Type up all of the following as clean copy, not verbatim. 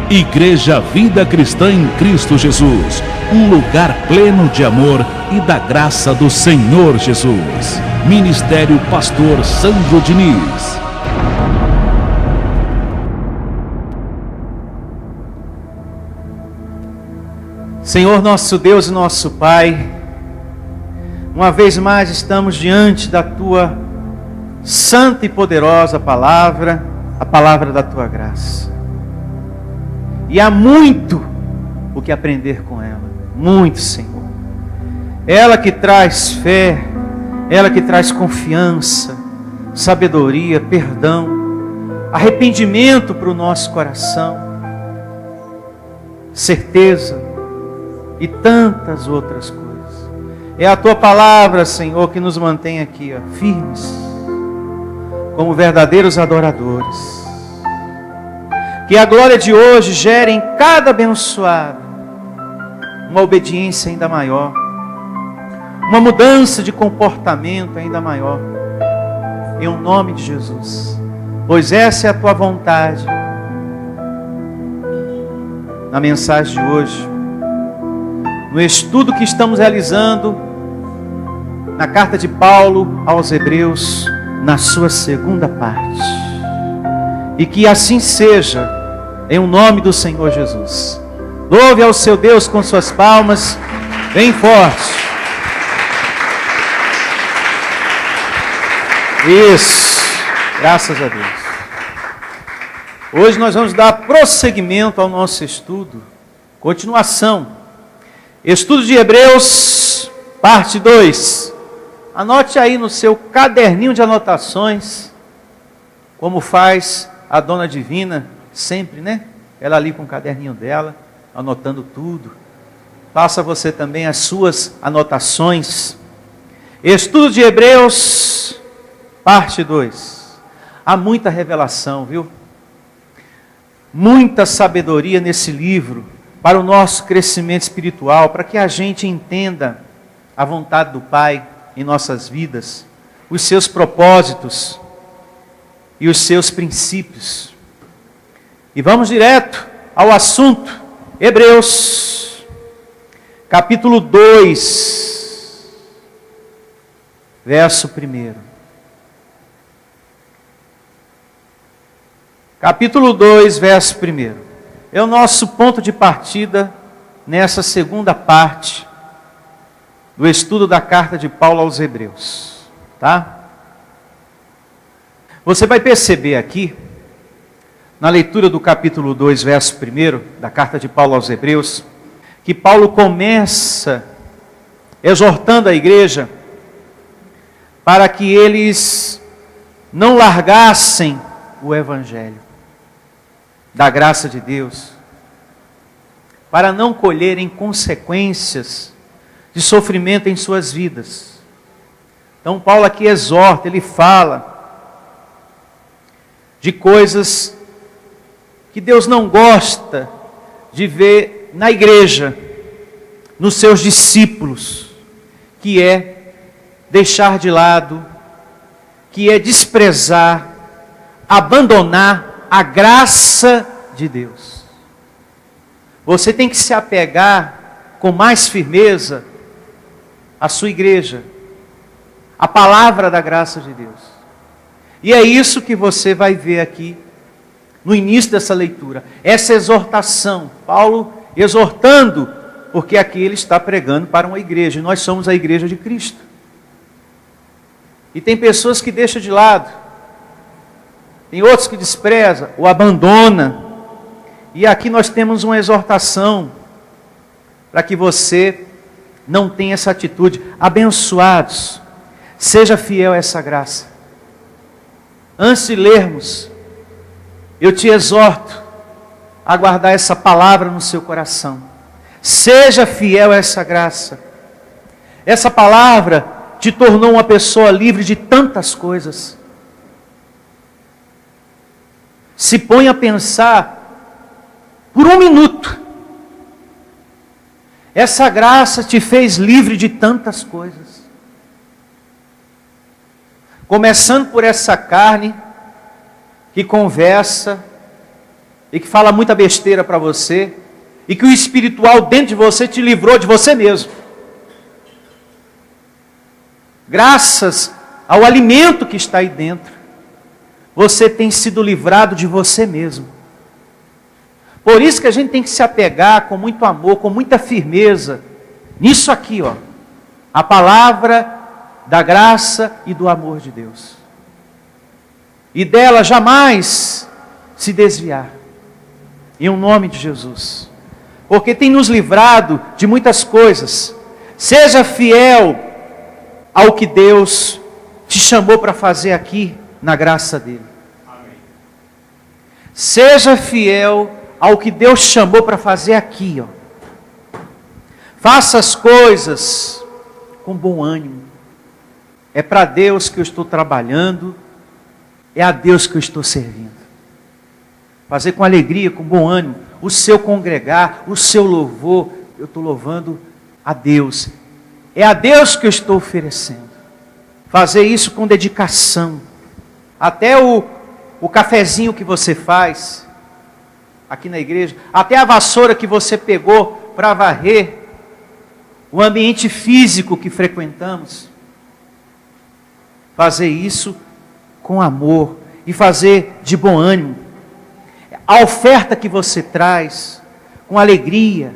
Igreja Vida Cristã em Cristo Jesus, um lugar pleno de amor e da graça do Senhor Jesus. Ministério Pastor Sandro Diniz. Senhor nosso Deus e nosso Pai, uma vez mais estamos diante da Tua santa e poderosa palavra, a palavra da Tua graça. E há muito o que aprender com ela, muito, Senhor. Ela que traz fé, ela que traz confiança, sabedoria, perdão, arrependimento para o nosso coração, certeza e tantas outras coisas. É a Tua palavra, Senhor, que nos mantém aqui, firmes, como verdadeiros adoradores. Que a glória de hoje gere em cada abençoado uma obediência ainda maior, uma mudança de comportamento ainda maior, em o nome de Jesus, pois essa é a Tua vontade. Na mensagem de hoje, no estudo que estamos realizando na carta de Paulo aos Hebreus, na sua segunda parte, e que assim seja, em o nome do Senhor Jesus. Louve ao seu Deus com suas palmas, bem forte. Isso, graças a Deus. Hoje nós vamos dar prosseguimento ao nosso estudo, continuação. Estudo de Hebreus, parte 2. Anote aí no seu caderninho de anotações, como faz a Dona Divina, sempre, né? Ela ali com o caderninho dela, anotando tudo. Faça você também as suas anotações. Estudo de Hebreus, parte 2. Há muita revelação, viu? Muita sabedoria nesse livro, para o nosso crescimento espiritual, para que a gente entenda a vontade do Pai em nossas vidas, os seus propósitos e os seus princípios. E vamos direto ao assunto. Hebreus, capítulo 2, verso 1. Capítulo 2, verso 1. É o nosso ponto de partida nessa segunda parte do estudo da carta de Paulo aos Hebreus, tá? Você vai perceber aqui, na leitura do capítulo 2, verso 1, da carta de Paulo aos Hebreus, que Paulo começa exortando a igreja para que eles não largassem o evangelho da graça de Deus, para não colherem consequências de sofrimento em suas vidas. Então Paulo aqui exorta, ele fala de coisas que Deus não gosta de ver na igreja, nos seus discípulos, que é deixar de lado, que é desprezar, abandonar a graça de Deus. Você tem que se apegar com mais firmeza à sua igreja, à palavra da graça de Deus. E é isso que você vai ver aqui no início dessa leitura, essa exortação, Paulo exortando, porque aqui ele está pregando para uma igreja, e nós somos a igreja de Cristo. E tem pessoas que deixam de lado, tem outros que desprezam ou abandonam, e aqui nós temos uma exortação, para que você não tenha essa atitude. Abençoados, seja fiel a essa graça. Antes de lermos, eu te exorto a guardar essa palavra no seu coração. Seja fiel a essa graça. Essa palavra te tornou uma pessoa livre de tantas coisas. Se põe a pensar por um minuto. Essa graça te fez livre de tantas coisas. Começando por essa carne que conversa, e que fala muita besteira para você, e que o espiritual dentro de você te livrou de você mesmo. Graças ao alimento que está aí dentro, você tem sido livrado de você mesmo. Por isso que a gente tem que se apegar com muito amor, com muita firmeza, nisso aqui, ó, a palavra da graça e do amor de Deus. E dela jamais se desviar, em um nome de Jesus. Porque tem nos livrado de muitas coisas. Seja fiel ao que Deus te chamou para fazer aqui, na graça dele. Amém. Seja fiel ao que Deus chamou para fazer aqui, ó. Faça as coisas com bom ânimo. É para Deus que eu estou trabalhando, é a Deus que eu estou servindo. Fazer com alegria, com bom ânimo, o seu congregar, o seu louvor, eu estou louvando a Deus. É a Deus que eu estou oferecendo. Fazer isso com dedicação. Até o cafezinho que você faz aqui na igreja, até a vassoura que você pegou para varrer o ambiente físico que frequentamos. Fazer isso com amor e fazer de bom ânimo. A oferta que você traz com alegria,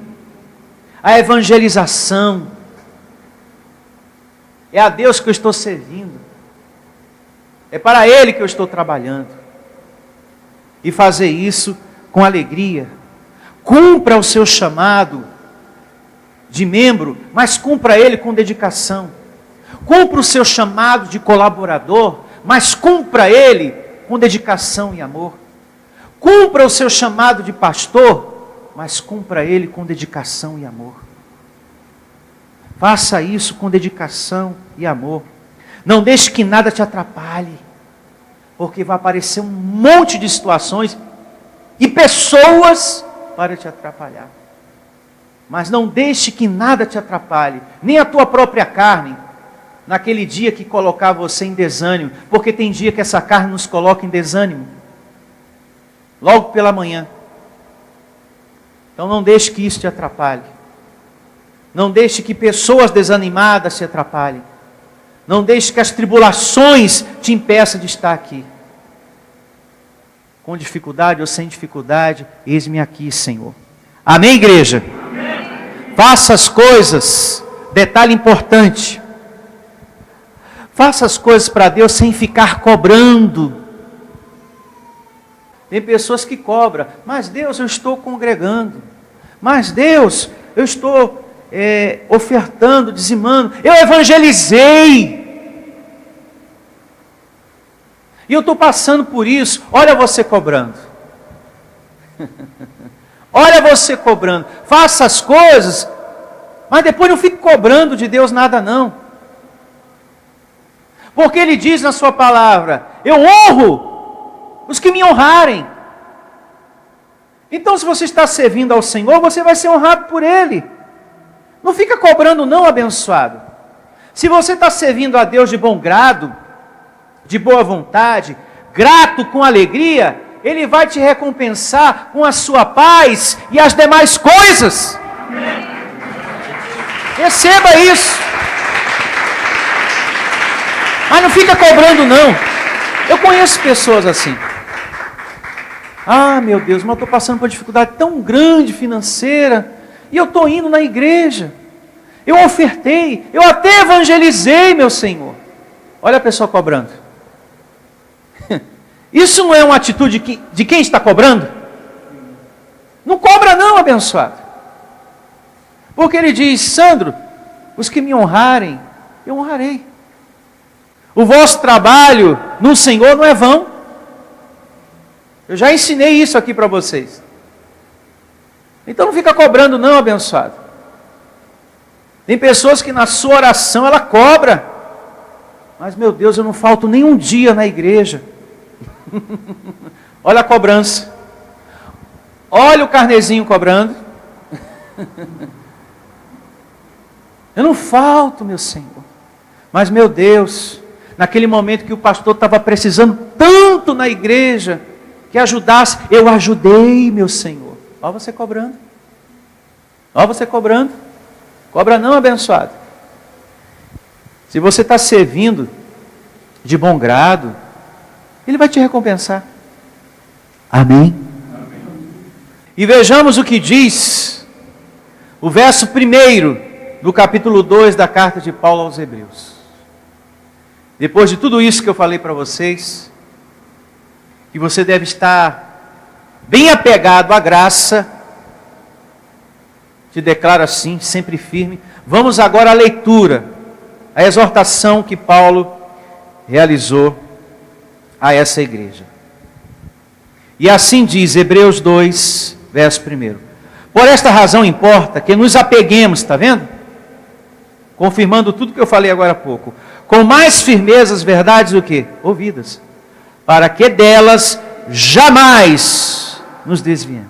a evangelização, é a Deus que eu estou servindo, é para Ele que eu estou trabalhando, e fazer isso com alegria. Cumpra o seu chamado de membro, mas cumpra ele com dedicação. Cumpra o seu chamado de colaborador, mas cumpra ele com dedicação e amor. Cumpra o seu chamado de pastor, mas cumpra ele com dedicação e amor. Faça isso com dedicação e amor. Não deixe que nada te atrapalhe, porque vai aparecer um monte de situações e pessoas para te atrapalhar. Mas não deixe que nada te atrapalhe, nem a tua própria carne, naquele dia que colocar você em desânimo, porque tem dia que essa carne nos coloca em desânimo, logo pela manhã. Então não deixe que isso te atrapalhe. Não deixe que pessoas desanimadas te atrapalhem. Não deixe que as tribulações te impeçam de estar aqui. Com dificuldade ou sem dificuldade, eis-me aqui, Senhor. Amém, igreja? Amém. Faça as coisas, detalhe importante. Faça as coisas para Deus sem ficar cobrando. Tem pessoas que cobram, mas Deus, eu estou congregando. Mas Deus, eu estou ofertando, dizimando. Eu evangelizei. E eu estou passando por isso. Olha você cobrando. Olha você cobrando. Faça as coisas, mas depois não fique cobrando de Deus nada não. Porque Ele diz na sua palavra, eu honro os que me honrarem. Então se você está servindo ao Senhor, você vai ser honrado por Ele. Não fica cobrando não, abençoado. Se você está servindo a Deus de bom grado, de boa vontade, grato, com alegria, Ele vai te recompensar com a sua paz e as demais coisas. Amém. Receba isso. Mas não fica cobrando não. Eu conheço pessoas assim. Ah, meu Deus, mas eu estou passando por uma dificuldade tão grande financeira, e eu estou indo na igreja. Eu ofertei, eu até evangelizei, meu Senhor. Olha a pessoa cobrando. Isso não é uma atitude de quem está cobrando? Não cobra não, abençoado. Porque Ele diz, Sandro, os que me honrarem, eu honrarei. O vosso trabalho no Senhor não é vão. Eu já ensinei isso aqui para vocês. Então não fica cobrando não, abençoado. Tem pessoas que na sua oração ela cobra. Mas meu Deus, eu não falto nem um dia na igreja. Olha a cobrança. Olha o carnezinho cobrando. Eu não falto, meu Senhor. Mas meu Deus, naquele momento que o pastor estava precisando tanto na igreja, que ajudasse. Eu ajudei, meu Senhor. Ó você cobrando. Ó você cobrando. Cobra não, abençoado. Se você está servindo de bom grado, Ele vai te recompensar. Amém? E vejamos o que diz o verso 1 do capítulo 2 da carta de Paulo aos Hebreus. Depois de tudo isso que eu falei para vocês, que você deve estar bem apegado à graça, te declaro assim, sempre firme. Vamos agora à leitura, a exortação que Paulo realizou a essa igreja. E assim diz Hebreus 2, verso 1. Por esta razão importa que nos apeguemos, está vendo? Confirmando tudo que eu falei agora há pouco. Com mais firmeza as verdades o quê? Ouvidas. Para que delas jamais nos desviemos.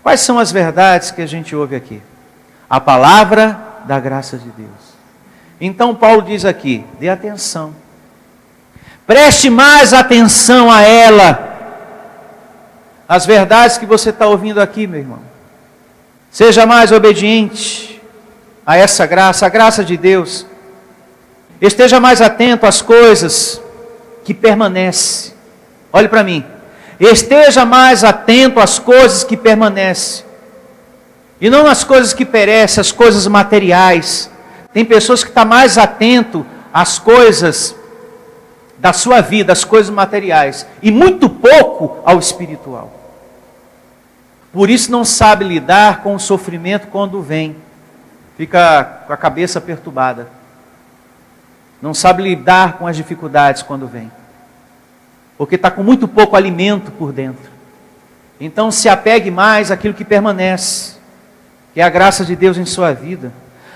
Quais são as verdades que a gente ouve aqui? A palavra da graça de Deus. Então Paulo diz aqui, dê atenção. Preste mais atenção a ela. As verdades que você está ouvindo aqui, meu irmão. Seja mais obediente a essa graça, a graça de Deus. Esteja mais atento às coisas que permanecem. Olhe para mim. Esteja mais atento às coisas que permanecem. E não às coisas que perecem, às coisas materiais. Tem pessoas que estão mais atento às coisas da sua vida, às coisas materiais. E muito pouco ao espiritual. Por isso não sabe lidar com o sofrimento quando vem. Fica com a cabeça perturbada. Não sabe lidar com as dificuldades quando vem. Porque está com muito pouco alimento por dentro. Então se apegue mais àquilo que permanece. Que é a graça de Deus em sua vida.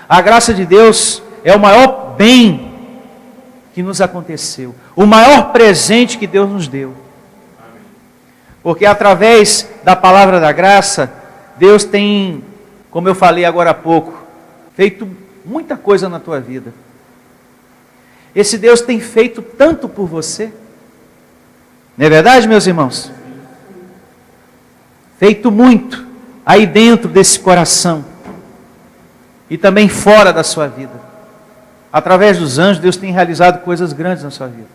A graça de Deus é o maior bem que nos aconteceu. O maior presente que Deus nos deu. Porque através da palavra da graça, Deus tem, como eu falei agora há pouco, feito muita coisa na tua vida. Esse Deus tem feito tanto por você. Não é verdade, meus irmãos? Feito muito aí dentro desse coração. E também fora da sua vida. Através dos anjos, Deus tem realizado coisas grandes na sua vida.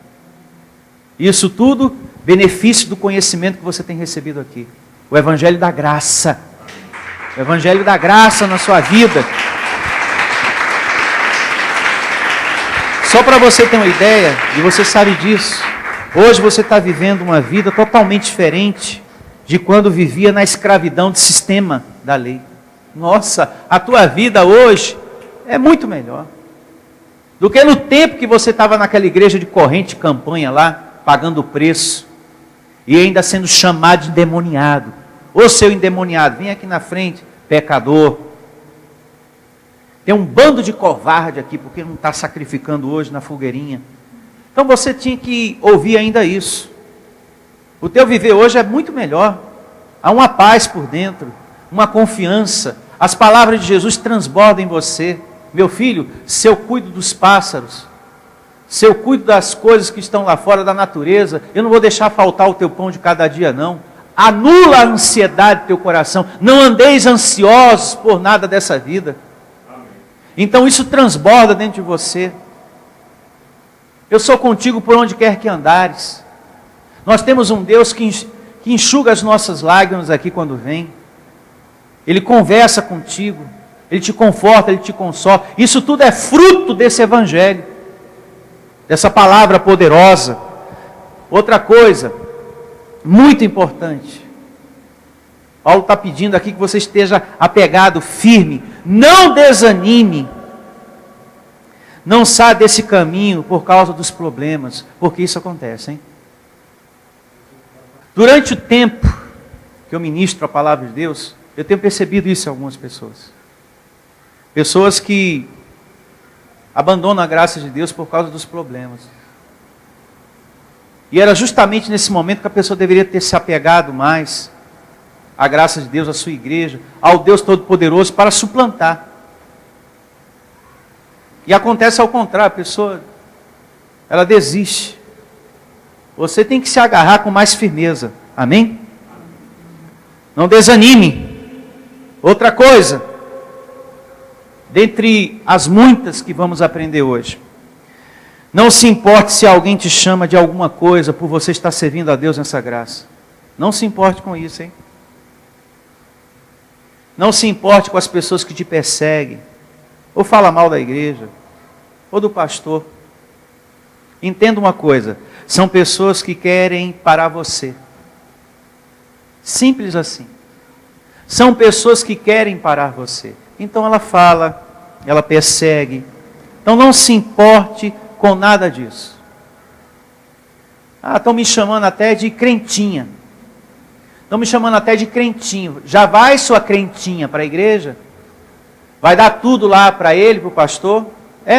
Isso tudo, benefício do conhecimento que você tem recebido aqui. O Evangelho da Graça. O Evangelho da Graça na sua vida. Só para você ter uma ideia, e você sabe disso, hoje você está vivendo uma vida totalmente diferente de quando vivia na escravidão do sistema da lei. Nossa, a tua vida hoje é muito melhor do que no tempo que você estava naquela igreja de corrente de campanha lá, pagando o preço, e ainda sendo chamado de endemoniado. Ô seu endemoniado, vem aqui na frente, pecador. Tem um bando de covarde aqui, porque não está sacrificando hoje na fogueirinha. Então você tinha que ouvir ainda isso. O teu viver hoje é muito melhor. Há uma paz por dentro, uma confiança. As palavras de Jesus transbordam em você. Meu filho, se eu cuido dos pássaros, se eu cuido das coisas que estão lá fora da natureza, eu não vou deixar faltar o teu pão de cada dia não. Anula a ansiedade do teu coração. Não andeis ansiosos por nada dessa vida. Então isso transborda dentro de você. Eu sou contigo por onde quer que andares. Nós temos um Deus que enxuga as nossas lágrimas aqui quando vem. Ele conversa contigo. Ele te conforta, Ele te consola. Isso tudo é fruto desse Evangelho. Dessa palavra poderosa. Outra coisa, muito importante. Paulo está pedindo aqui que você esteja apegado, firme. Não desanime. Não saia desse caminho por causa dos problemas. Porque isso acontece, hein? Durante o tempo que eu ministro a palavra de Deus, eu tenho percebido isso em algumas pessoas. Pessoas que abandonam a graça de Deus por causa dos problemas. E era justamente nesse momento que a pessoa deveria ter se apegado mais à graça de Deus, à sua igreja, ao Deus Todo-Poderoso, para suplantar. E acontece ao contrário, a pessoa, ela desiste. Você tem que se agarrar com mais firmeza. Amém? Não desanime. Outra coisa, dentre as muitas que vamos aprender hoje, não se importe se alguém te chama de alguma coisa por você estar servindo a Deus nessa graça. Não se importe com isso, hein? Não se importe com as pessoas que te perseguem, ou falam mal da igreja, ou do pastor. Entenda uma coisa, são pessoas que querem parar você. Simples assim. São pessoas que querem parar você. Então ela fala, ela persegue. Então não se importe com nada disso. Estão me chamando até de crentinha. Estão me chamando até de crentinho. Já vai sua crentinha para a igreja? Vai dar tudo lá para ele, para o pastor?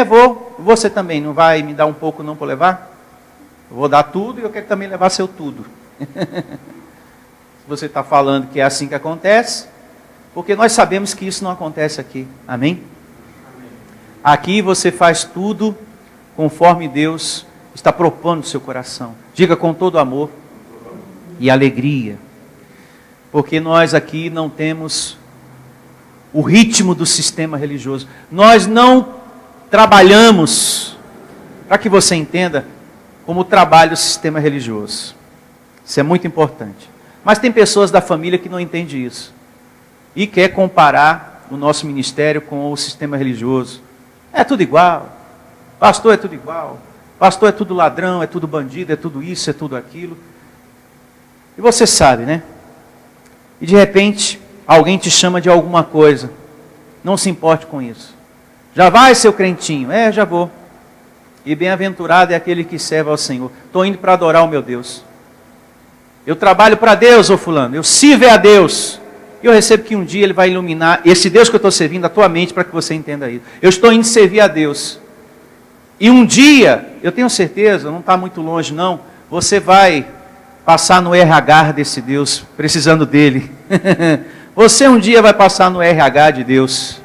Vou. Você também, não vai me dar um pouco não para levar? Eu vou dar tudo e eu quero também levar seu tudo. Se você está falando que é assim que acontece, porque nós sabemos que isso não acontece aqui. Amém? Aqui você faz tudo conforme Deus está propondo no seu coração. Diga com todo amor e alegria. Porque nós aqui não temos o ritmo do sistema religioso. Nós não trabalhamos, para que você entenda, como trabalha o sistema religioso. Isso é muito importante. Mas tem pessoas da família que não entendem isso. E quer comparar o nosso ministério com o sistema religioso. É tudo igual. Pastor é tudo igual. Pastor é tudo ladrão, é tudo bandido, é tudo isso, é tudo aquilo. E você sabe, né? E de repente, alguém te chama de alguma coisa. Não se importe com isso. Já vai, seu crentinho? Já vou. E bem-aventurado é aquele que serve ao Senhor. Estou indo para adorar o meu Deus. Eu trabalho para Deus, ô fulano. Eu sirvo a Deus. E eu recebo que um dia Ele vai iluminar esse Deus que eu estou servindo, a tua mente, para que você entenda isso. Eu estou indo servir a Deus. E um dia, eu tenho certeza, não está muito longe não, você vai passar no RH desse Deus, precisando dele. Você um dia vai passar no RH de Deus.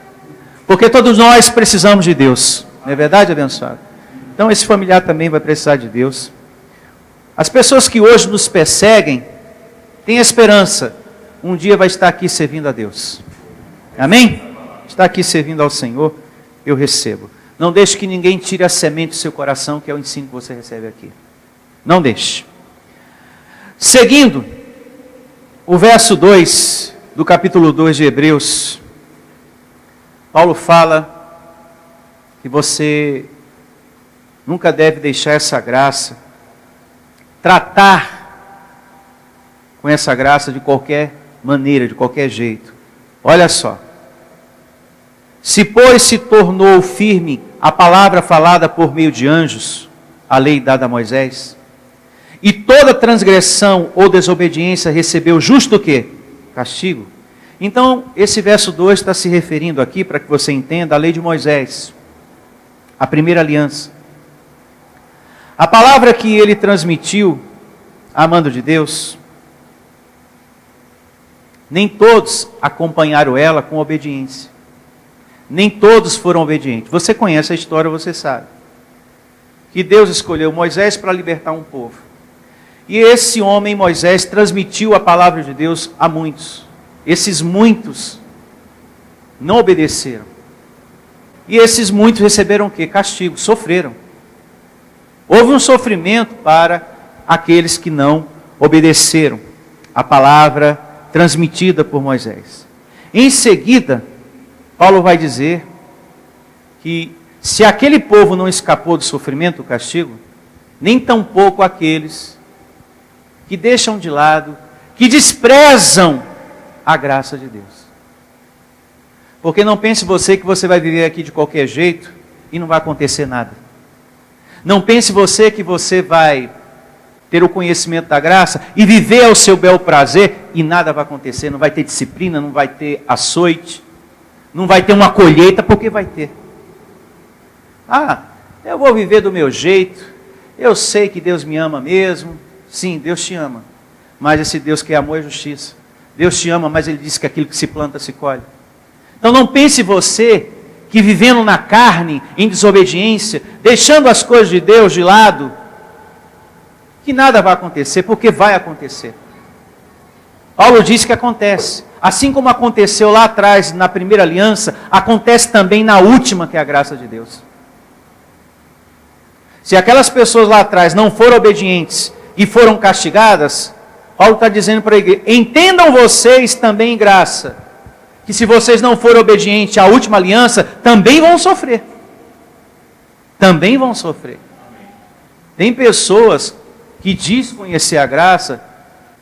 Porque todos nós precisamos de Deus. Não é verdade, abençoado? Então esse familiar também vai precisar de Deus. As pessoas que hoje nos perseguem, têm esperança. Um dia vai estar aqui servindo a Deus. Amém? Está aqui servindo ao Senhor, eu recebo. Não deixe que ninguém tire a semente do seu coração, que é o ensino que você recebe aqui. Não deixe. Seguindo, o verso 2 do capítulo 2 de Hebreus, Paulo fala que você nunca deve deixar essa graça, tratar com essa graça de qualquer maneira, de qualquer jeito. Olha só. Se, pois, se tornou firme a palavra falada por meio de anjos, a lei dada a Moisés, e toda transgressão ou desobediência recebeu justo o quê? Castigo. Então, esse verso 2 está se referindo aqui, para que você entenda, à lei de Moisés, a primeira aliança. A palavra que ele transmitiu, a mando de Deus, nem todos acompanharam ela com obediência. Nem todos foram obedientes. Você conhece a história, você sabe. Que Deus escolheu Moisés para libertar um povo. E esse homem, Moisés, transmitiu a palavra de Deus a muitos. Esses muitos não obedeceram. E esses muitos receberam o quê? Castigo, sofreram. Houve um sofrimento para aqueles que não obedeceram a palavra transmitida por Moisés. Em seguida, Paulo vai dizer que se aquele povo não escapou do sofrimento, do castigo, nem tampouco aqueles que deixam de lado, que desprezam a graça de Deus. Porque não pense você que você vai viver aqui de qualquer jeito e não vai acontecer nada. Não pense você que você vai ter o conhecimento da graça e viver ao seu bel prazer e nada vai acontecer. Não vai ter disciplina, não vai ter açoite, não vai ter uma colheita, porque vai ter. Eu vou viver do meu jeito, eu sei que Deus me ama mesmo. Sim, Deus te ama, mas esse Deus que é amor e justiça. Deus te ama, mas Ele diz que aquilo que se planta se colhe. Então não pense você que vivendo na carne, em desobediência, deixando as coisas de Deus de lado, que nada vai acontecer, porque vai acontecer. Paulo disse que acontece. Assim como aconteceu lá atrás, na primeira aliança, acontece também na última, que é a graça de Deus. Se aquelas pessoas lá atrás não foram obedientes e foram castigadas, Paulo está dizendo para a igreja: entendam vocês também em graça, que se vocês não forem obedientes à última aliança, também vão sofrer. Também vão sofrer. Tem pessoas que dizem conhecer a graça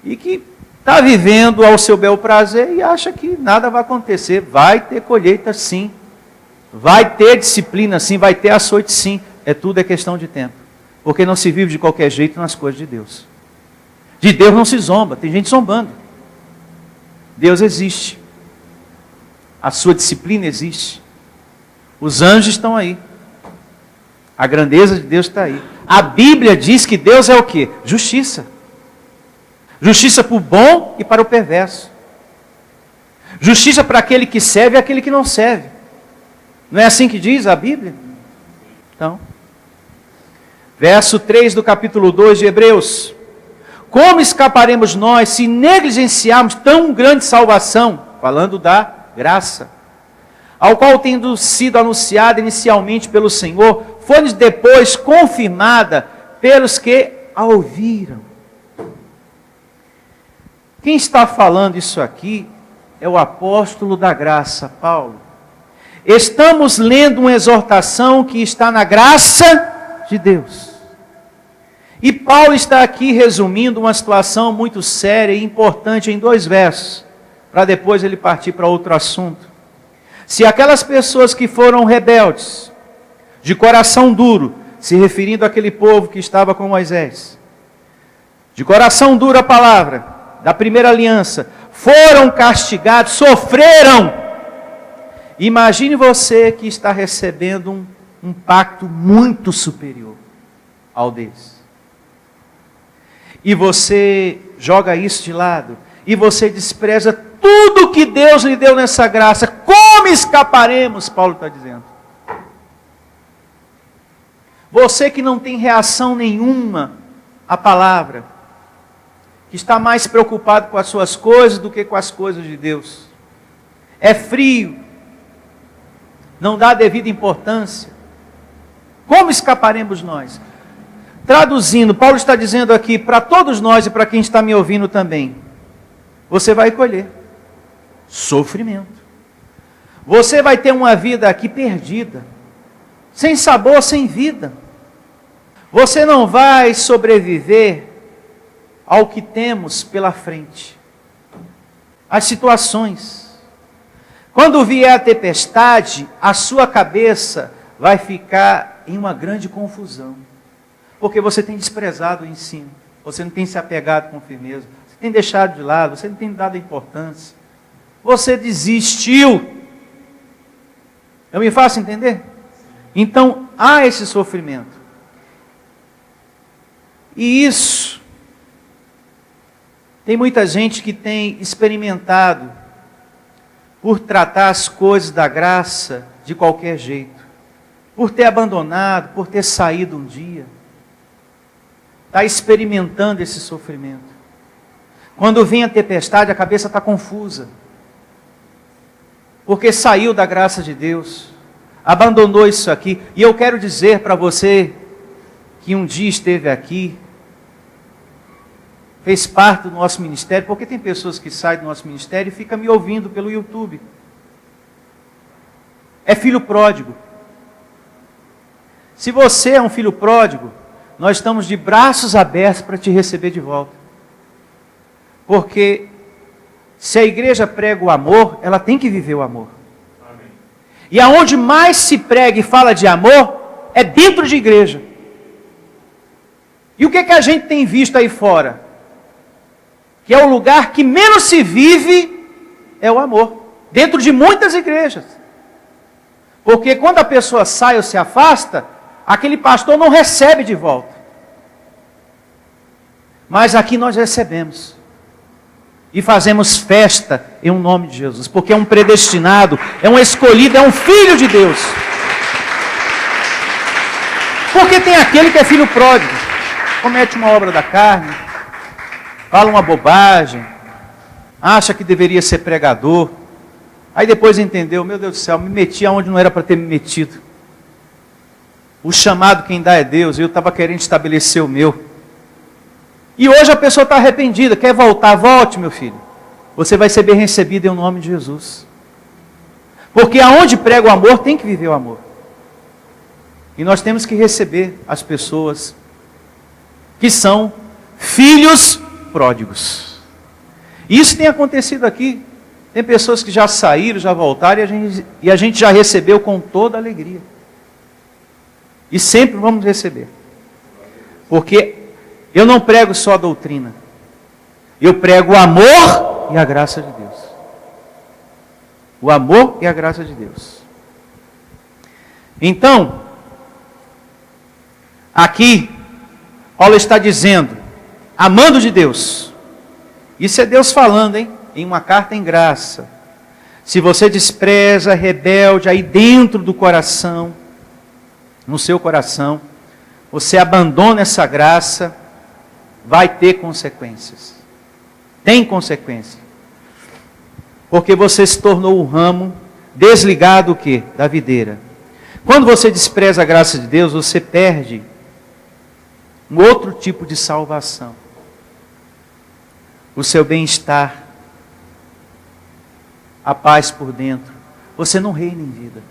e que está vivendo ao seu bel prazer e acha que nada vai acontecer. Vai ter colheita sim. Vai ter disciplina sim, vai ter açoite sim. Tudo é questão de tempo. Porque não se vive de qualquer jeito nas coisas de Deus. De Deus não se zomba, tem gente zombando. Deus existe. A sua disciplina existe. Os anjos estão aí. A grandeza de Deus está aí. A Bíblia diz que Deus é o quê? Justiça. Justiça para o bom e para o perverso. Justiça para aquele que serve e aquele que não serve. Não é assim que diz a Bíblia? Então, verso 3 do capítulo 2 de Hebreus. Como escaparemos nós se negligenciarmos tão grande salvação? Falando da graça. Ao qual, tendo sido anunciada inicialmente pelo Senhor, foi depois confirmada pelos que a ouviram. Quem está falando isso aqui é o apóstolo da graça, Paulo. Estamos lendo uma exortação que está na graça de Deus. E Paulo está aqui resumindo uma situação muito séria e importante em 2 versos, para depois ele partir para outro assunto. Se aquelas pessoas que foram rebeldes, de coração duro, se referindo àquele povo que estava com Moisés, de coração duro a palavra, da primeira aliança, foram castigados, sofreram. Imagine você que está recebendo um pacto muito superior ao deles. E você joga isso de lado, e você despreza tudo que Deus lhe deu nessa graça. Como escaparemos? Paulo está dizendo. Você que não tem reação nenhuma à palavra, que está mais preocupado com as suas coisas do que com as coisas de Deus, é frio, não dá devida importância. Como escaparemos nós? Traduzindo, Paulo está dizendo aqui para todos nós e para quem está me ouvindo também: você vai colher sofrimento. Você vai ter uma vida aqui perdida, sem sabor, sem vida. Você não vai sobreviver ao que temos pela frente. As situações. Quando vier a tempestade, a sua cabeça vai ficar em uma grande confusão. Porque você tem desprezado o ensino. Você não tem se apegado com firmeza. Você tem deixado de lado, você não tem dado importância. Você desistiu. Eu me faço entender? Então, há esse sofrimento. E isso, tem muita gente que tem experimentado por tratar as coisas da graça de qualquer jeito. Por ter abandonado, por ter saído um dia. Está experimentando esse sofrimento. Quando vem a tempestade, a cabeça está confusa. Porque saiu da graça de Deus. Abandonou isso aqui. E eu quero dizer para você que um dia esteve aqui, fez parte do nosso ministério, porque tem pessoas que saem do nosso ministério e ficam me ouvindo pelo YouTube. É filho pródigo. Se você é um filho pródigo, nós estamos de braços abertos para te receber de volta. Porque se a igreja prega o amor, ela tem que viver o amor. Amém. E aonde mais se prega e fala de amor, é dentro de igreja. E o que a gente tem visto aí fora? Que é o lugar que menos se vive, é o amor. Dentro de muitas igrejas. Porque quando a pessoa sai ou se afasta, aquele pastor não recebe de volta. Mas aqui nós recebemos. E fazemos festa em nome de Jesus. Porque é um predestinado, é um escolhido, é um filho de Deus. Porque tem aquele que é filho pródigo. Comete uma obra da carne. Fala uma bobagem. acha que deveria ser pregador, aí depois entendeu, meu Deus do céu, me meti aonde não era para ter me metido. O chamado quem dá é Deus, eu estava querendo estabelecer o meu. E hoje a pessoa está arrependida, quer voltar, volte, meu filho. Você vai ser bem recebido em nome de Jesus. Porque aonde prega o amor, tem que viver o amor. E nós temos que receber as pessoas que são filhos pródigos. Isso tem acontecido aqui. Tem pessoas que já saíram, já voltaram, e a gente já recebeu com toda alegria. E sempre vamos receber. Porque eu não prego só a doutrina. Eu prego o amor e a graça de Deus. O amor e a graça de Deus. Então, aqui, Paulo está dizendo, amando de Deus. Isso é Deus falando, hein? Em uma carta em graça. Se você despreza, rebelde, aí dentro do coração, no seu coração, você abandona essa graça, vai ter consequências. Tem consequência. Porque você se tornou o ramo desligado o quê? Da videira. Quando você despreza a graça de Deus, você perde um outro tipo de salvação. O seu bem-estar, a paz por dentro. Você não reina em vida.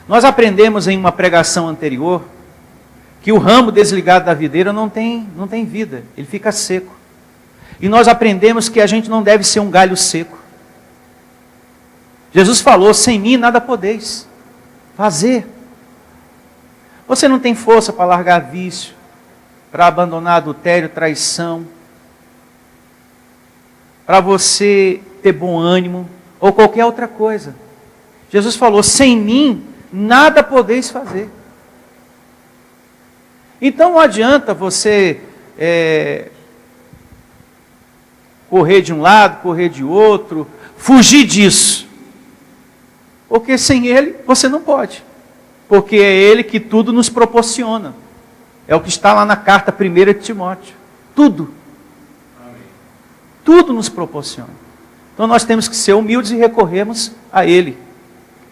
Nós aprendemos em uma pregação anterior que o ramo desligado da videira não tem vida, ele fica seco. E nós aprendemos que a gente não deve ser um galho seco. Jesus falou, sem mim nada podeis fazer. Você não tem força para largar vício, para abandonar adultério, traição, para você ter bom ânimo, ou qualquer outra coisa. Jesus falou, sem mim nada podeis fazer. Então não adianta você correr de um lado, correr de outro, fugir disso. Porque sem Ele você não pode. Porque é Ele que tudo nos proporciona. É o que está lá na carta 1 de Timóteo. Tudo. Amém. Tudo nos proporciona. Então nós temos que ser humildes e recorrermos a Ele.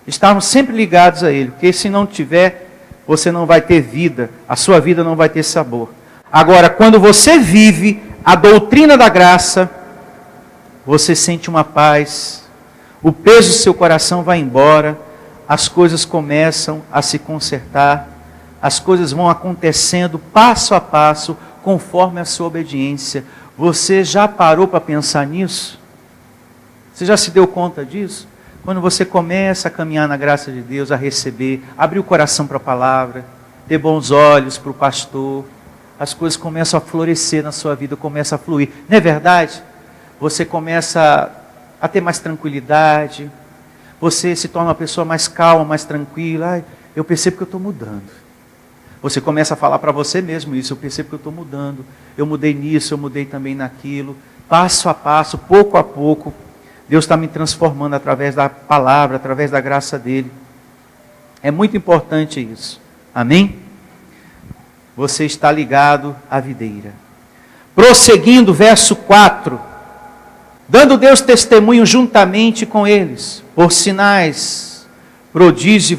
Estarmos sempre ligados a Ele. Porque se não tiver, você não vai ter vida. A sua vida não vai ter sabor. Agora, quando você vive a doutrina da graça, você sente uma paz. O peso do seu coração vai embora. As coisas começam a se consertar. As coisas vão acontecendo passo a passo, conforme a sua obediência. Você já parou para pensar nisso? Você já se deu conta disso? Quando você começa a caminhar na graça de Deus, a receber, abrir o coração para a palavra, ter bons olhos para o pastor, as coisas começam a florescer na sua vida, começam a fluir. Não é verdade? Você começa a ter mais tranquilidade, você se torna uma pessoa mais calma, mais tranquila. Ai, eu percebo que eu estou mudando. Você começa a falar para você mesmo isso, eu percebo que eu estou mudando, eu mudei nisso, eu mudei também naquilo, passo a passo, pouco a pouco, Deus está me transformando através da palavra, através da graça dEle. É muito importante isso, amém? Você está ligado à videira. Prosseguindo, verso 4, dando Deus testemunho juntamente com eles, por sinais, prodígios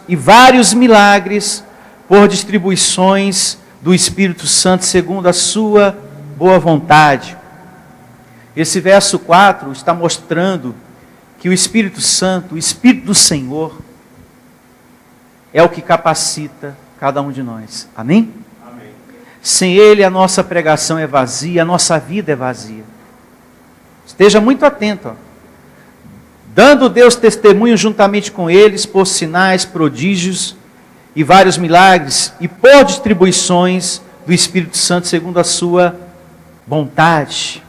e vários milagres, por distribuições do Espírito Santo, segundo a sua boa vontade. Esse verso 4 está mostrando que o Espírito Santo, o Espírito do Senhor, é o que capacita cada um de nós. Amém? Amém. Sem Ele a nossa pregação é vazia, a nossa vida é vazia. Esteja muito atento. Dando Deus testemunho juntamente com eles, por sinais, prodígios e vários milagres, e por distribuições do Espírito Santo segundo a sua vontade.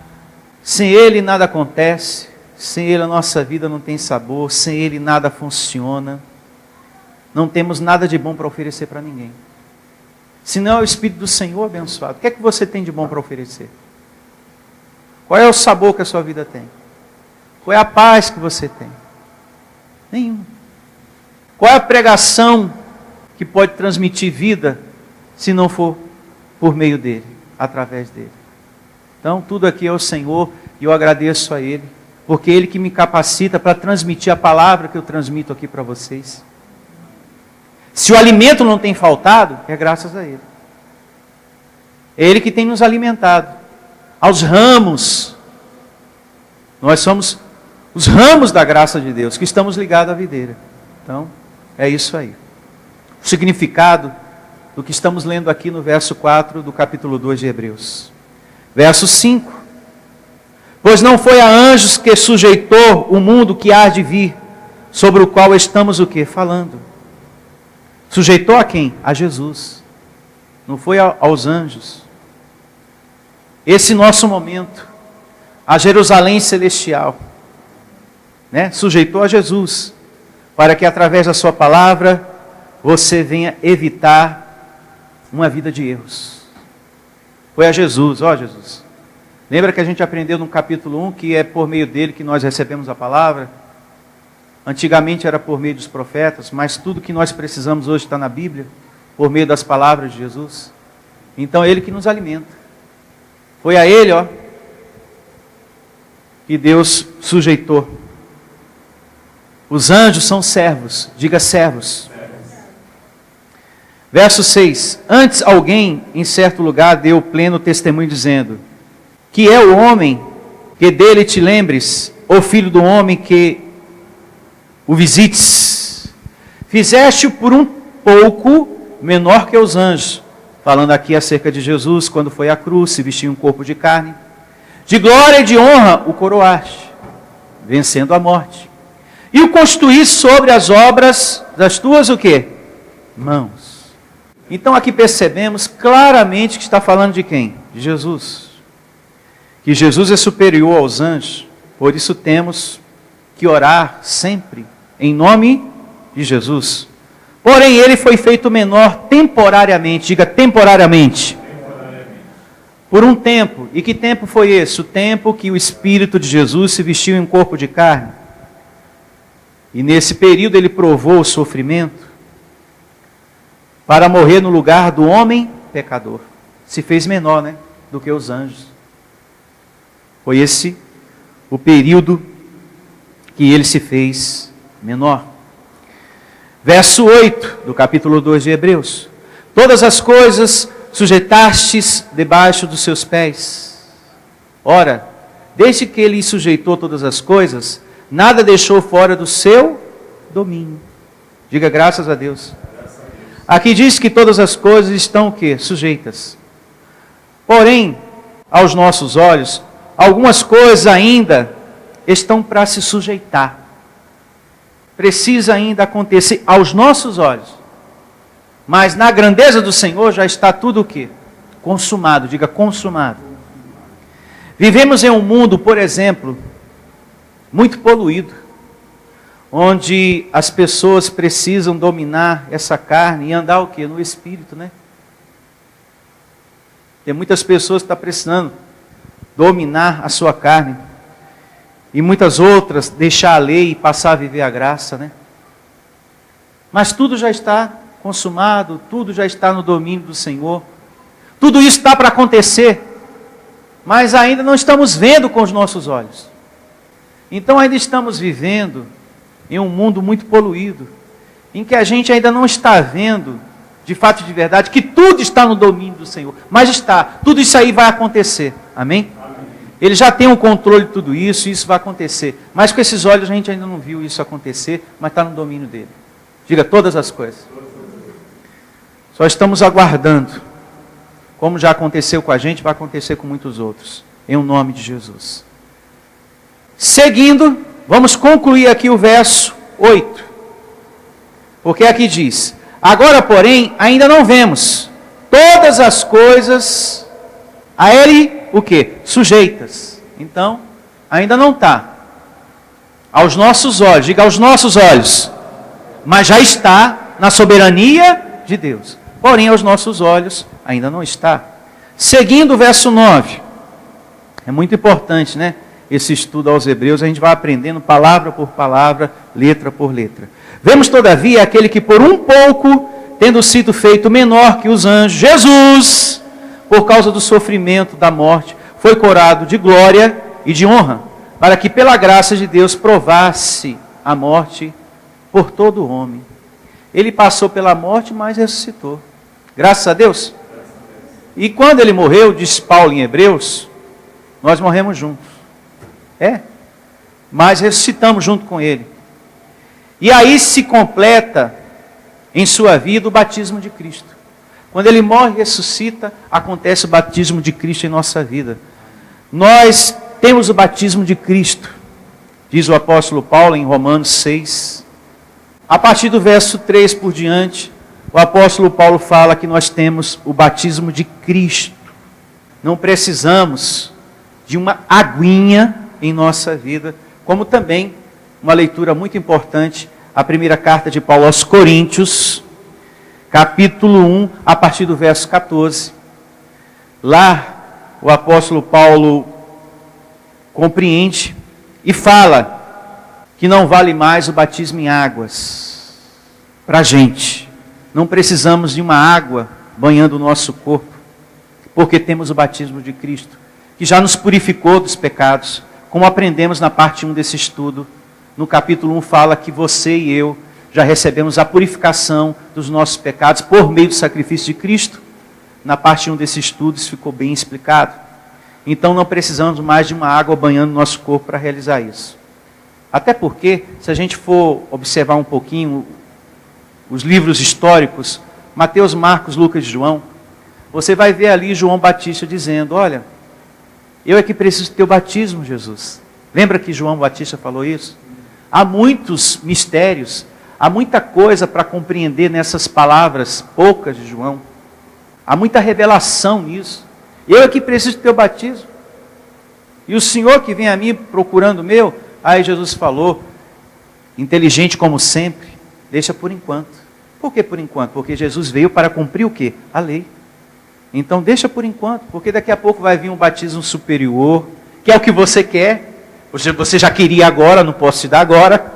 Sem Ele nada acontece, sem Ele a nossa vida não tem sabor, sem Ele nada funciona, não temos nada de bom para oferecer para ninguém. Se não é o Espírito do Senhor abençoado, o que é que você tem de bom para oferecer? Qual é o sabor que a sua vida tem? Qual é a paz que você tem? Nenhum. Qual é a pregação que pode transmitir vida, se não for por meio dele, através dele? Então, tudo aqui é o Senhor E eu agradeço a Ele, porque é Ele que me capacita para transmitir a palavra que eu transmito aqui para vocês. Se o alimento não tem faltado, é graças a Ele. É Ele que tem nos alimentado. Aos ramos, nós somos os ramos da graça de Deus, que estamos ligados à videira. Então, é isso aí. O significado do que estamos lendo aqui no verso 4 do capítulo 2 de Hebreus. Verso 5. Pois não foi a anjos que sujeitou o mundo que há de vir, sobre o qual estamos o quê? Falando. Sujeitou a quem? A Jesus. Não foi aos anjos. Esse nosso momento, a Jerusalém celestial, né? Sujeitou a Jesus, para que através da sua palavra, você venha evitar uma vida de erros. Foi a Jesus, ó Jesus. Lembra que a gente aprendeu no capítulo 1 que é por meio dele que nós recebemos a palavra? Antigamente era por meio dos profetas, mas tudo que nós precisamos hoje está na Bíblia, por meio das palavras de Jesus. Então é Ele que nos alimenta. Foi a Ele, ó, que Deus sujeitou. Os anjos são servos, diga servos. Verso 6. Antes alguém em certo lugar deu pleno testemunho dizendo: que é o homem que dele te lembres, ou filho do homem que o visites. Fizeste-o por um pouco menor que os anjos. Falando aqui acerca de Jesus, quando foi à cruz, se vestiu um corpo de carne. De glória e de honra o coroaste, vencendo a morte. E o constituíste sobre as obras das tuas o quê? Mãos. Então aqui percebemos claramente que está falando de quem? De Jesus. Que Jesus é superior aos anjos, por isso temos que orar sempre em nome de Jesus. Porém, ele foi feito menor temporariamente, diga temporariamente. Por um tempo. E que tempo foi esse? O tempo que o Espírito de Jesus se vestiu em um corpo de carne. E nesse período ele provou o sofrimento para morrer no lugar do homem pecador. Se fez menor, né, do que os anjos. Foi esse o período que ele se fez menor. Verso 8 do capítulo 2 de Hebreus. Todas as coisas sujeitastes debaixo dos seus pés. Ora, desde que ele sujeitou todas as coisas, nada deixou fora do seu domínio. Diga graças a Deus. Aqui diz que todas as coisas estão o quê? Sujeitas. Porém, aos nossos olhos, algumas coisas ainda estão para se sujeitar. Precisa ainda acontecer aos nossos olhos. Mas na grandeza do Senhor já está tudo o quê? Consumado, diga consumado. Vivemos em um mundo, por exemplo, muito poluído, onde as pessoas precisam dominar essa carne e andar o quê? No Espírito, né? Tem muitas pessoas que estão precisando dominar a sua carne. E muitas outras deixar a lei e passar a viver a graça, né? Mas tudo já está consumado, tudo já está no domínio do Senhor. Tudo isso está para acontecer, mas ainda não estamos vendo com os nossos olhos. Então ainda estamos vivendo em um mundo muito poluído, em que a gente ainda não está vendo, de fato e de verdade, que tudo está no domínio do Senhor. Mas está, tudo isso aí vai acontecer, amém? Ele já tem um controle de tudo isso, e isso vai acontecer. Mas com esses olhos a gente ainda não viu isso acontecer, mas está no domínio dele. Diga todas as coisas. Só estamos aguardando. Como já aconteceu com a gente, vai acontecer com muitos outros. Em o nome de Jesus. Seguindo, vamos concluir aqui o verso 8. Porque aqui diz: agora, porém, ainda não vemos todas as coisas a ele, o quê? Sujeitas. Então, ainda não está. Aos nossos olhos, diga aos nossos olhos. Mas já está na soberania de Deus. Porém, aos nossos olhos, ainda não está. Seguindo o verso 9. É muito importante, né? Esse estudo aos Hebreus, a gente vai aprendendo palavra por palavra, letra por letra. Vemos, todavia, aquele que por um pouco, tendo sido feito menor que os anjos, Jesus, por causa do sofrimento da morte, foi coroado de glória e de honra, para que pela graça de Deus provasse a morte por todo homem. Ele passou pela morte, mas ressuscitou. Graças a Deus. E quando ele morreu, diz Paulo em Hebreus, nós morremos juntos. Mas ressuscitamos junto com ele. E aí se completa em sua vida o batismo de Cristo. Quando ele morre e ressuscita, acontece o batismo de Cristo em nossa vida. Nós temos o batismo de Cristo, diz o apóstolo Paulo em Romanos 6. A partir do verso 3 por diante, o apóstolo Paulo fala que nós temos o batismo de Cristo. Não precisamos de uma aguinha em nossa vida, como também uma leitura muito importante, a primeira carta de Paulo aos Coríntios, capítulo 1, a partir do verso 14. Lá, o apóstolo Paulo compreende e fala que não vale mais o batismo em águas para a gente. Não precisamos de uma água banhando o nosso corpo, porque temos o batismo de Cristo, que já nos purificou dos pecados, como aprendemos na parte 1 desse estudo. No capítulo 1 fala que você e eu já recebemos a purificação dos nossos pecados por meio do sacrifício de Cristo. Na parte 1 desse estudo isso ficou bem explicado. Então não precisamos mais de uma água banhando o nosso corpo para realizar isso. Até porque, se a gente for observar um pouquinho os livros históricos, Mateus, Marcos, Lucas e João, você vai ver ali João Batista dizendo, olha, eu é que preciso do teu batismo, Jesus. Lembra que João Batista falou isso? Há muitos mistérios, há muita coisa para compreender nessas palavras poucas de João. Há muita revelação nisso. Eu é que preciso do teu batismo. E o Senhor que vem a mim procurando o meu, aí Jesus falou, inteligente como sempre, deixa por enquanto. Por que por enquanto? Porque Jesus veio para cumprir o quê? A lei. Então deixa por enquanto, porque daqui a pouco vai vir um batismo superior, que é o que você quer. Você já queria agora, não posso te dar agora.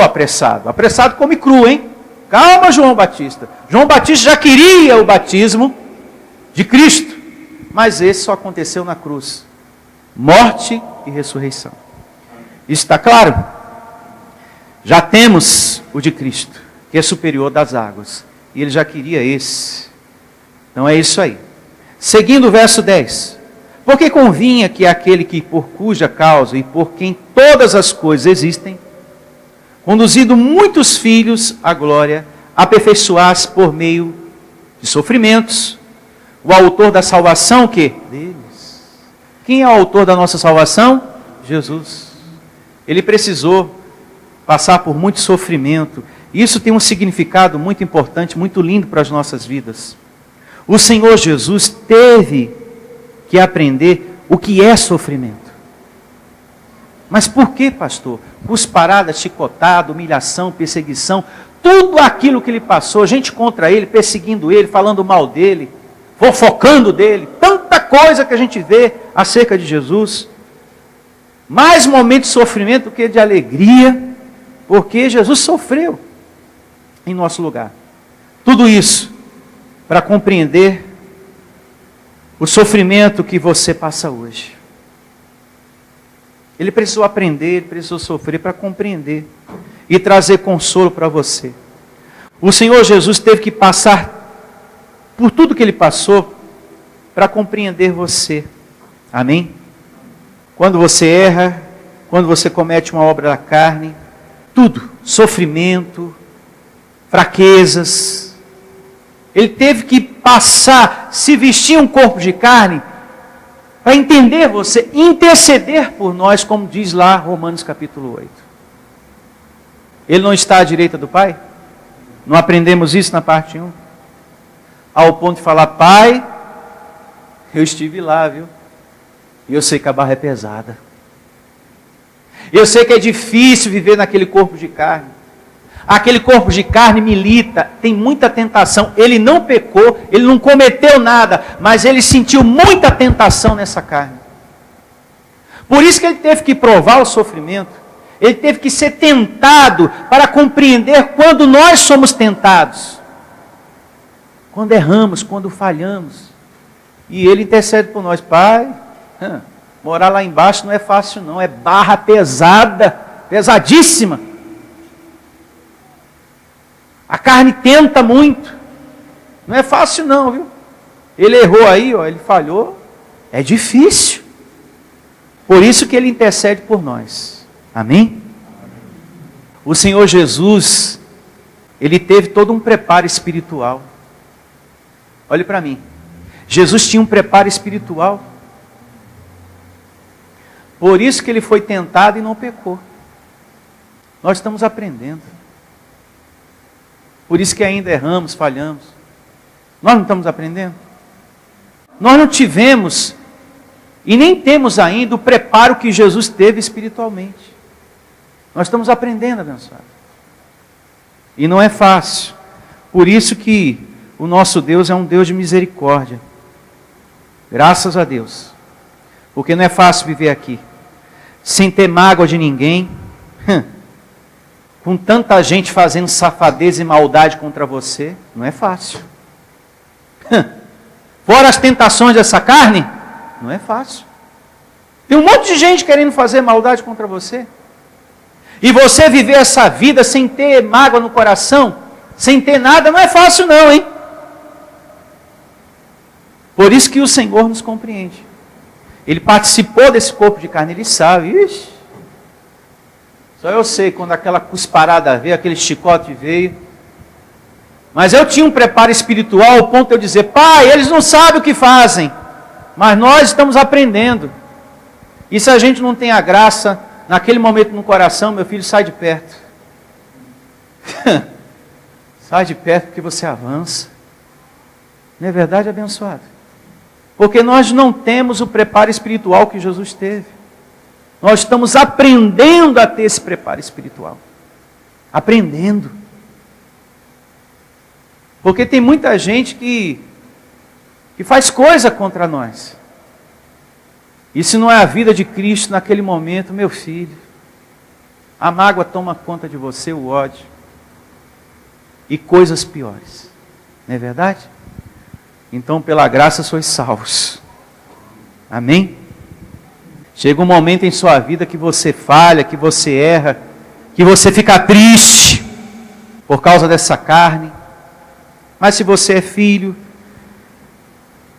Apressado. Apressado come cru, hein? Calma, João Batista. João Batista já queria o batismo de Cristo, mas esse só aconteceu na cruz. Morte e ressurreição. Isso está claro? Já temos o de Cristo, que é superior das águas. E ele já queria esse. Então é isso aí. Seguindo o verso 10. Porque convinha que aquele que por cuja causa e por quem todas as coisas existem, conduzindo muitos filhos à glória, aperfeiçoasse por meio de sofrimentos, o autor da salvação, o quê? Deles. Quem é o autor da nossa salvação? Jesus. Ele precisou passar por muito sofrimento. Isso tem um significado muito importante, muito lindo para as nossas vidas. O Senhor Jesus teve que aprender o que é sofrimento. Mas por que, pastor? Cusparada, chicotada, humilhação, perseguição, tudo aquilo que ele passou, gente contra ele, perseguindo ele, falando mal dele, fofocando dele, tanta coisa que a gente vê acerca de Jesus. Mais momentos de sofrimento do que de alegria, porque Jesus sofreu em nosso lugar. Tudo isso para compreender o sofrimento que você passa hoje. Ele precisou aprender, ele precisou sofrer para compreender e trazer consolo para você. O Senhor Jesus teve que passar por tudo que ele passou para compreender você. Amém? Quando você erra, quando você comete uma obra da carne, tudo, sofrimento, fraquezas. Ele teve que passar, se vestir um corpo de carne, para entender você, interceder por nós, como diz lá Romanos capítulo 8. Ele não está à direita do Pai? Não aprendemos isso na parte 1? Ao ponto de falar, Pai, eu estive lá, viu? E eu sei que a barra é pesada. Eu sei que é difícil viver naquele corpo de carne. Aquele corpo de carne milita, tem muita tentação. Ele não pecou, ele não cometeu nada, mas ele sentiu muita tentação nessa carne. Por isso que ele teve que provar o sofrimento. Ele teve que ser tentado para compreender quando nós somos tentados. Quando erramos, quando falhamos. E ele intercede por nós. Pai, Morar lá embaixo não é fácil não, é barra pesada, pesadíssima. A carne tenta muito. Não é fácil não, viu? Ele errou aí, ó, ele falhou. É difícil. Por isso que ele intercede por nós. Amém? O Senhor Jesus, ele teve todo um preparo espiritual. Olhe para mim. Jesus tinha um preparo espiritual. Por isso que ele foi tentado e não pecou. Nós estamos aprendendo. Por isso que ainda erramos, falhamos. Nós não estamos aprendendo. Nós não tivemos e nem temos ainda o preparo que Jesus teve espiritualmente. Nós estamos aprendendo, abençoado. E não é fácil. Por isso que o nosso Deus é um Deus de misericórdia. Graças a Deus. Porque não é fácil viver aqui sem ter mágoa de ninguém, com tanta gente fazendo safadeza e maldade contra você. Não é fácil. Fora as tentações dessa carne, não é fácil. Tem um monte de gente querendo fazer maldade contra você. E você viver essa vida sem ter mágoa no coração, sem ter nada, não é fácil não, hein? Por isso que o Senhor nos compreende. Ele participou desse corpo de carne, ele sabe. Ixi, só eu sei quando aquela cusparada veio, aquele chicote veio. Mas eu tinha um preparo espiritual ao ponto de eu dizer: Pai, eles não sabem o que fazem, mas nós estamos aprendendo. E se a gente não tem a graça naquele momento no coração, meu filho, sai de perto. Sai de perto porque você avança. Não é verdade, abençoado? Porque nós não temos o preparo espiritual que Jesus teve. Nós estamos aprendendo a ter esse preparo espiritual. Aprendendo. Porque tem muita gente que faz coisa contra nós. E se não é a vida de Cristo naquele momento, meu filho, a mágoa toma conta de você, o ódio. E coisas piores. Não é verdade? Então, pela graça, sois salvos. Amém? Chega um momento em sua vida que você falha, que você erra, que você fica triste por causa dessa carne. Mas se você é filho,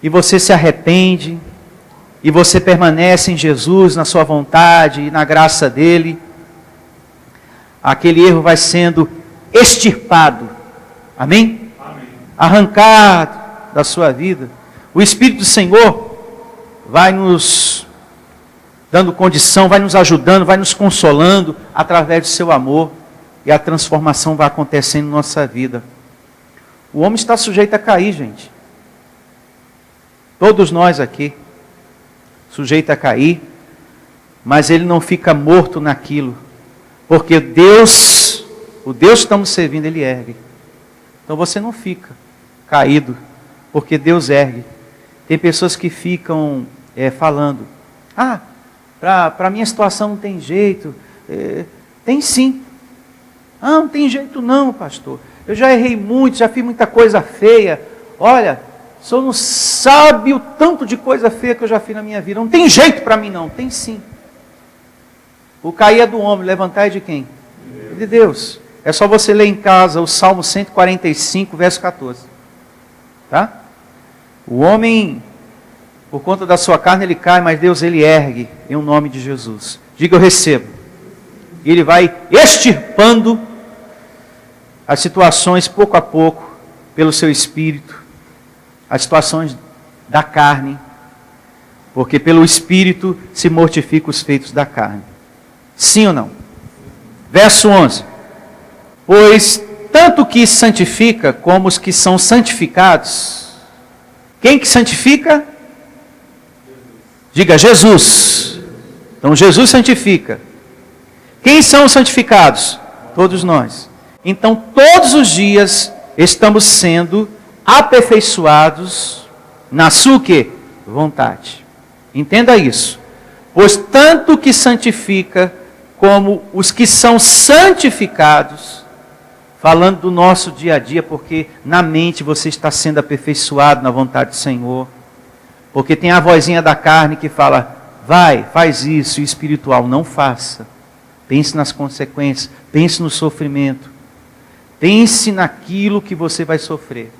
e você se arrepende, e você permanece em Jesus, na sua vontade e na graça dEle, aquele erro vai sendo extirpado. Amém? Amém. Arrancado da sua vida. O Espírito do Senhor vai nos dando condição, vai nos ajudando, vai nos consolando através do seu amor, e a transformação vai acontecendo na nossa vida. O homem está sujeito a cair, gente. Todos nós aqui, sujeito a cair, mas ele não fica morto naquilo, porque Deus, o Deus que estamos servindo, Ele ergue. Então você não fica caído, porque Deus ergue. Tem pessoas que ficam falando: para a minha situação não tem jeito. Tem sim. Não tem jeito não, pastor. Eu já errei muito, já fiz muita coisa feia. Olha, o senhor não sabe o tanto de coisa feia que eu já fiz na minha vida. Não tem jeito para mim não. Tem sim. O cair é do homem, levantar é de quem? De Deus. É só você ler em casa o Salmo 145, verso 14. Tá? O homem, por conta da sua carne, ele cai, mas Deus, Ele ergue em o nome de Jesus. Diga: eu recebo. E Ele vai extirpando as situações, pouco a pouco, pelo seu Espírito, as situações da carne, porque pelo Espírito se mortificam os feitos da carne. Sim ou não? Verso 11. Pois tanto que santifica como os que são santificados. Quem que santifica? Diga: Jesus. Então Jesus santifica. Quem são os santificados? Todos nós. Então todos os dias estamos sendo aperfeiçoados na sua o quê? Vontade. Entenda isso. Pois tanto que santifica como os que são santificados, falando do nosso dia a dia, porque na mente você está sendo aperfeiçoado na vontade do Senhor. Porque tem a vozinha da carne que fala: vai, faz isso, e espiritual, não faça. Pense nas consequências, pense no sofrimento, pense naquilo que você vai sofrer.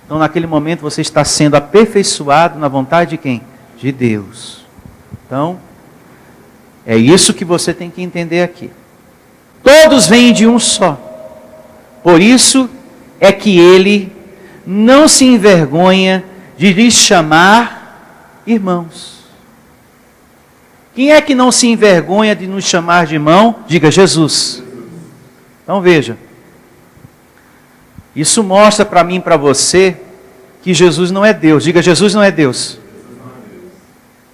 Então, naquele momento, você está sendo aperfeiçoado na vontade de quem? De Deus. Então, é isso que você tem que entender aqui. Todos vêm de um só. Por isso é que ele não se envergonha de lhes chamar irmãos. Quem é que não se envergonha de nos chamar de irmão? Diga, Jesus. Então veja. Isso mostra para mim e para você que Jesus não é Deus. Diga, Jesus não é Deus.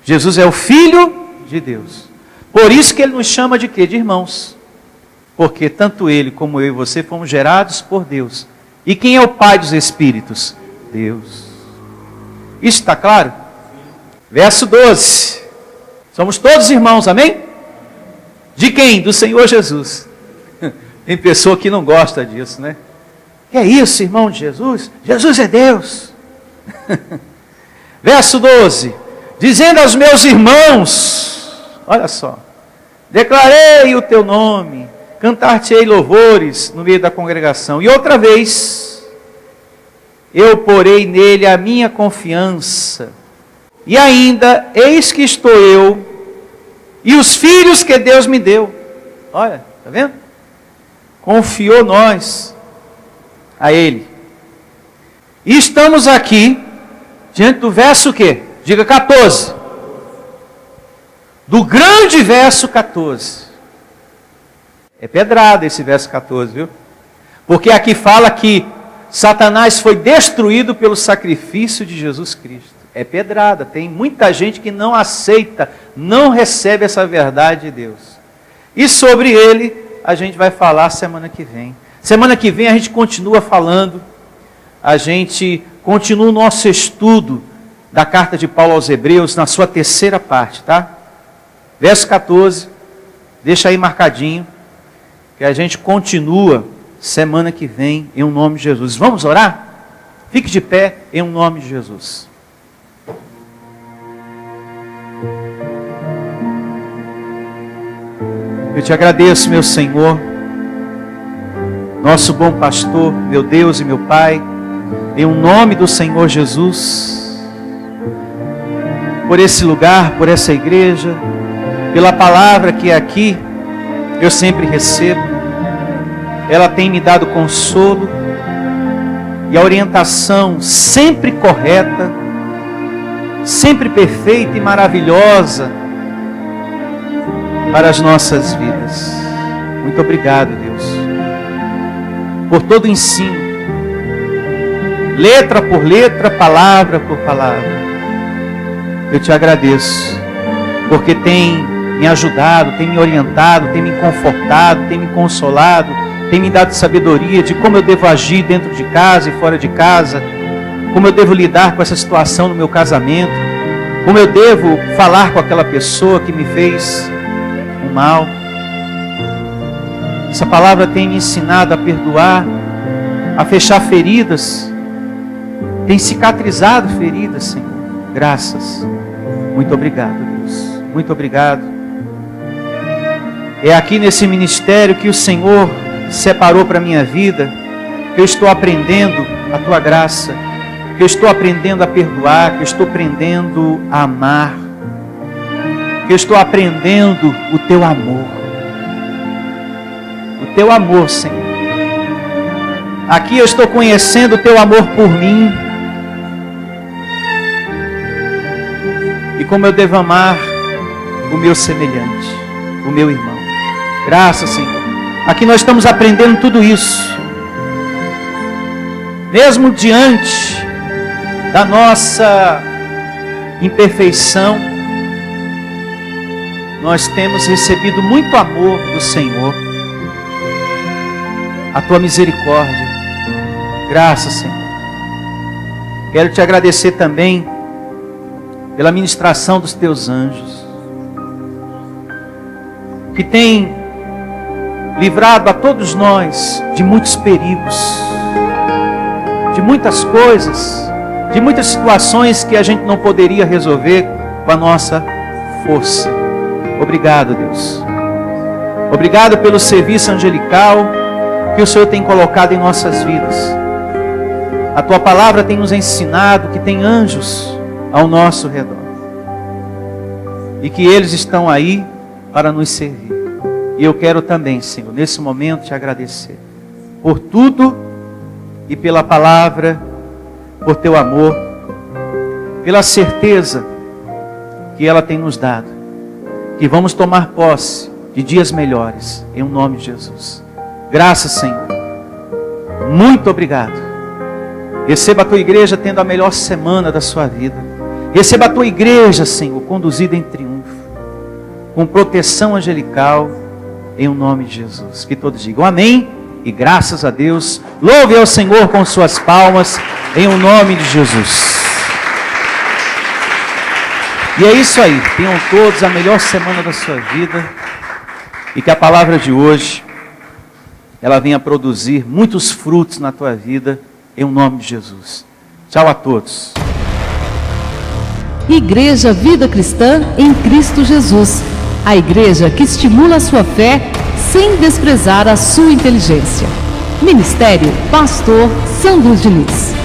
Jesus é o Filho de Deus. Por isso que ele nos chama de quê? De irmãos. Porque tanto ele como eu e você fomos gerados por Deus. E quem é o Pai dos Espíritos? Deus. Isso está claro? Verso 12. Somos todos irmãos, amém? De quem? Do Senhor Jesus. Tem pessoa que não gosta disso, né? Que é isso, irmão de Jesus? Jesus é Deus. Verso 12. Dizendo aos meus irmãos, olha só, declarei o teu nome, cantar-te-ei louvores no meio da congregação. E outra vez, eu porei nele a minha confiança. E ainda, eis que estou eu e os filhos que Deus me deu. Olha, está vendo? Confiou nós a Ele. E estamos aqui, diante do verso o quê? Diga 14. Do grande verso 14. É pedrada esse verso 14, viu? Porque aqui fala que Satanás foi destruído pelo sacrifício de Jesus Cristo. É pedrada. Tem muita gente que não aceita, não recebe essa verdade de Deus. E sobre ele a gente vai falar semana que vem. Semana que vem a gente continua falando, a gente continua o nosso estudo da carta de Paulo aos Hebreus, na sua terceira parte, tá? Verso 14, deixa aí marcadinho, que a gente continua semana que vem, em um nome de Jesus. Vamos orar? Fique de pé, em um nome de Jesus. Eu te agradeço, meu Senhor, nosso bom pastor, meu Deus e meu Pai, em um nome do Senhor Jesus, por esse lugar, por essa igreja, pela palavra que aqui eu sempre recebo. Ela tem me dado consolo e a orientação sempre correta, sempre perfeita e maravilhosa para as nossas vidas. Muito obrigado, Deus, por todo o ensino, letra por letra, palavra por palavra. Eu te agradeço, porque tem me ajudado, tem me orientado, tem me confortado, tem me consolado, tem me dado sabedoria de como eu devo agir dentro de casa e fora de casa, como eu devo lidar com essa situação no meu casamento, como eu devo falar com aquela pessoa que me fez o mal. Essa palavra tem me ensinado a perdoar, a fechar feridas, tem cicatrizado feridas, Senhor. Graças. Muito obrigado, Deus. Muito obrigado. É aqui nesse ministério que o Senhor separou para a minha vida, que eu estou aprendendo a Tua graça, que eu estou aprendendo a perdoar, que eu estou aprendendo a amar, que eu estou aprendendo o Teu amor. O Teu amor, Senhor. Aqui eu estou conhecendo o Teu amor por mim. E como eu devo amar o meu semelhante, o meu irmão. Graças, Senhor. Aqui nós estamos aprendendo tudo isso. Mesmo diante da nossa imperfeição, nós temos recebido muito amor do Senhor. A Tua misericórdia. Graças, Senhor. Quero te agradecer também pela ministração dos Teus anjos, que tem livrado a todos nós de muitos perigos, de muitas coisas, de muitas situações que a gente não poderia resolver com a nossa força. Obrigado, Deus. Obrigado pelo serviço angelical que o Senhor tem colocado em nossas vidas. A Tua palavra tem nos ensinado que tem anjos ao nosso redor. E que eles estão aí para nos servir. E eu quero também, Senhor, nesse momento te agradecer por tudo e pela palavra, por Teu amor, pela certeza que ela tem nos dado, que vamos tomar posse de dias melhores, em nome de Jesus. Graças, Senhor. Muito obrigado. Receba a Tua igreja tendo a melhor semana da sua vida. Receba a Tua igreja, Senhor, conduzida em triunfo, com proteção angelical, em nome de Jesus. Que todos digam amém e graças a Deus. Louve ao Senhor com suas palmas, em nome de Jesus. E é isso aí. Tenham todos a melhor semana da sua vida. E que a palavra de hoje, ela venha produzir muitos frutos na tua vida, em nome de Jesus. Tchau a todos. Igreja Vida Cristã em Cristo Jesus. A igreja que estimula a sua fé sem desprezar a sua inteligência. Ministério Pastor Sandro Diniz.